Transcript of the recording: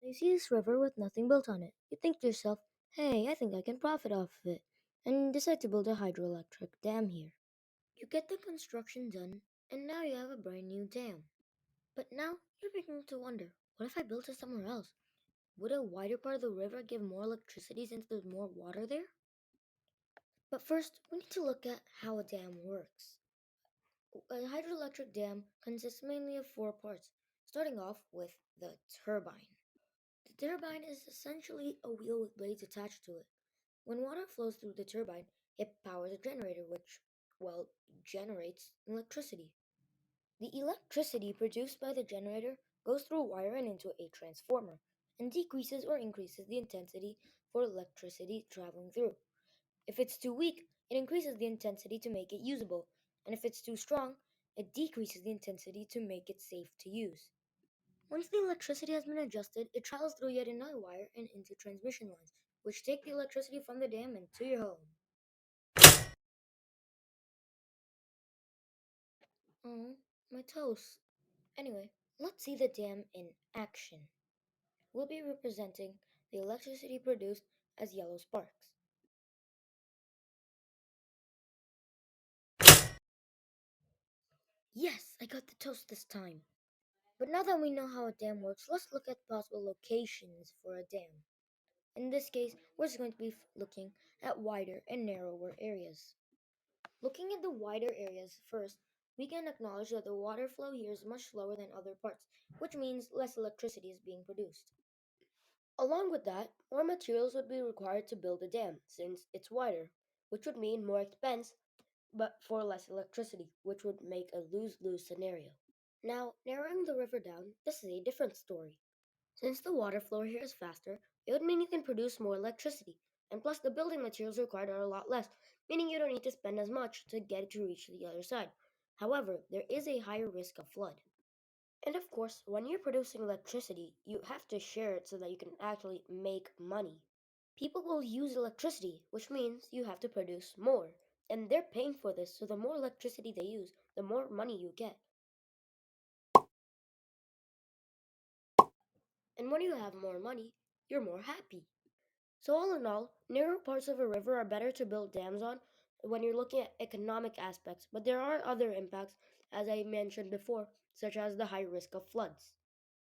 You see this river with nothing built on it. You think to yourself, hey, I think I can profit off of it, and decide to build a hydroelectric dam here. You get the construction done, and now you have a brand new dam. But now you're beginning to wonder, what if I built it somewhere else? Would a wider part of the river give more electricity since there's more water there? But first, we need to look at how a dam works. A hydroelectric dam consists mainly of four parts, starting off with the turbine. The turbine is essentially a wheel with blades attached to it. When water flows through the turbine, it powers a generator which, well, generates electricity. The electricity produced by the generator goes through a wire and into a transformer and decreases or increases the intensity for electricity traveling through. If it's too weak, it increases the intensity to make it usable, and if it's too strong, it decreases the intensity to make it safe to use. Once the electricity has been adjusted, it travels through yet another wire and into transmission lines, which take the electricity from the dam and to your home. Oh, my toes. Anyway, let's see the dam in action. We'll be representing the electricity produced as yellow sparks. Yes, I got the toast this time. But now that we know how a dam works, let's look at possible locations for a dam. In this case, we're just going to be looking at wider and narrower areas. Looking at the wider areas first, we can acknowledge that the water flow here is much slower than other parts, which means less electricity is being produced. Along with that, more materials would be required to build a dam since it's wider, which would mean more expense but for less electricity, which would make a lose-lose scenario. Now, narrowing the river down, this is a different story. Since the water flow here is faster, it would mean you can produce more electricity, and plus the building materials required are a lot less, meaning you don't need to spend as much to get it to reach the other side. However, there is a higher risk of flood. And of course, when you're producing electricity, you have to share it so that you can actually make money. People will use electricity, which means you have to produce more. And they're paying for this, so the more electricity they use, the more money you get. And when you have more money, you're more happy. So, all in all, narrow parts of a river are better to build dams on when you're looking at economic aspects, but there are other impacts, as I mentioned before, such as the high risk of floods.